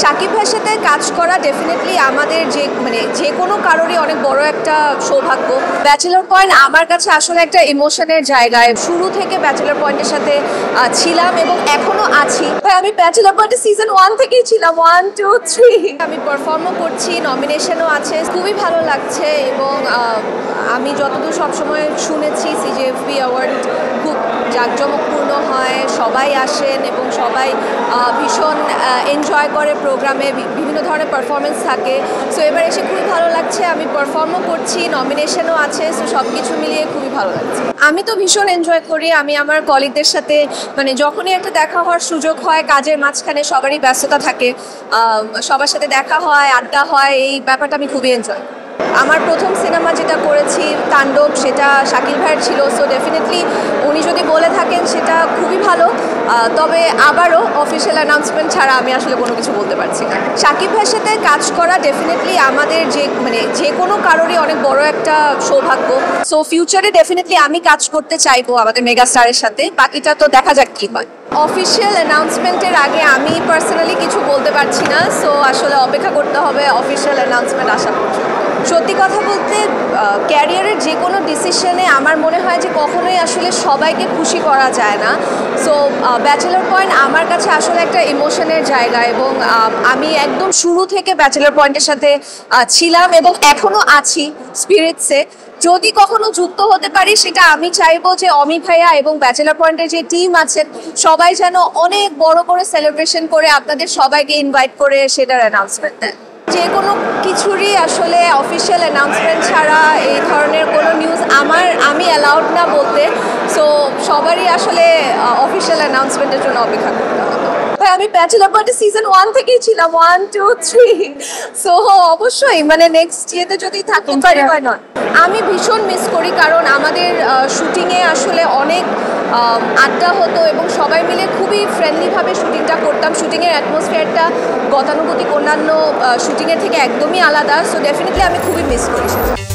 শাকিব ভাইয়ের সাথে কাজ করা ডেফিনেটলি আমাদের যে কোনো কারোরই অনেক বড় একটা সৌভাগ্য। ব্যাচেলর পয়েন্ট আমার কাছে আসলে একটা ইমোশনের জায়গায়। শুরু থেকে ব্যাচেলর পয়েন্টের সাথে ছিলাম এবং এখনো আছি। আমি ব্যাচেলর পয়েন্টে সিজন 1 থেকেই ছিলাম, 1, 2, 3। আমি পারফর্মও করছি, নমিনেশনও আছে, খুবই ভালো লাগছে। এবং আমি যতদূর সবসময় শুনেছি সিজেএফবি অ্যাওয়ার্ড খুব জাঁকজমকপূর্ণ হয়, সবাই আসেন এবং সবাই ভীষণ এনজয় করে প্রোগ্রামে, বিভিন্ন ধরনের পারফরমেন্স থাকে। সো এবার এসে খুবই ভালো লাগছে, আমি পারফর্মও করছি, নমিনেশনও আছে, সো সব কিছু মিলিয়ে খুবই ভালো লাগছে। আমি তো ভীষণ এনজয় করি। আমি আমার কলিগদের সাথে যখনই একটা দেখা হওয়ার সুযোগ হয়, কাজের মাঝখানে সবারই ব্যস্ততা থাকে, সবার সাথে দেখা হয়, আড্ডা হয়, এই ব্যাপারটা আমি খুবই এনজয়। আমার প্রথম সিনেমা যেটা করেছি তাণ্ডব, সেটা শাকিল ভাইয়ের ছিল। সো ডেফিনেটলি উনি যদি বলে থাকেন সেটা খুবই ভালো। তবে আবারও অফিসিয়াল অ্যানাউন্সমেন্ট ছাড়া আমি আসলে কোনো কিছু বলতে পারছি না। শাকিব ভাইয়ের সাথে কাজ করা ডেফিনেটলি আমাদের যে কোনো কারোরই অনেক বড় একটা সৌভাগ্য। সো ফিউচারে ডেফিনেটলি আমি কাজ করতে চাইবো আমাদের মেগাস্টারের সাথে, বাকিটা তো দেখা যাক কী হয়। অফিসিয়াল অ্যানাউন্সমেন্টের আগে আমি পার্সোনালি কিছু বলতে পারছি না। সো আসলে অপেক্ষা করতে হবে অফিসিয়াল অ্যানাউন্সমেন্ট আসা পর্যন্ত। সত্যি কথা বলতে ক্যারিয়ারের যে কোনো ডিসিশনে আমার মনে হয় যে কখনোই আসলে সবাইকে খুশি করা যায় না। সো ব্যাচেলর পয়েন্ট আমার কাছে আসলে একটা ইমোশনের জায়গা। এবং আমি একদম শুরু থেকে ব্যাচেলর পয়েন্টের সাথে ছিলাম এবং এখনও আছি স্পিরিটসে। যদি কখনো যুক্ত হতে পারি, সেটা আমি চাইবো যে অমি ভাইয়া এবং ব্যাচেলর পয়েন্টের যে টিম আছেন সবাই যেন অনেক বড় করে সেলিব্রেশন করে আপনাদের সবাইকে ইনভাইট করে সেটার অ্যানাউন্সমেন্ট দেন। যে কোনো কিছুরই আসলে অফিসিয়াল অ্যানাউন্সমেন্ট ছাড়া এই ধরনের কোনো নিউজ আমি অ্যালাউড না বলতে। সো সবারই আসলে অফিসিয়াল অ্যানাউন্সমেন্টের জন্য অপেক্ষা করতে হবে। আমি ব্যাচেলর পয়েন্টে সিজন 1 থেকেই ছিলাম, 1, 2, 3। সো অবশ্যই নেক্সট ইয়েতে যদি থাকতে পারি, হয় না। আমি ভীষণ মিস করি, কারণ আমাদের শুটিংয়ে আসলে অনেক আড্ডা হতো এবং সবাই মিলে খুবই ফ্রেন্ডলিভাবে শুটিংটা করতাম। শুটিংয়ের অ্যাটমসফিয়ারটা গতানুগতিক অন্যান্য শুটিংয়ের থেকে একদমই আলাদা। সো ডেফিনেটলি আমি খুবই মিস করি সেটা।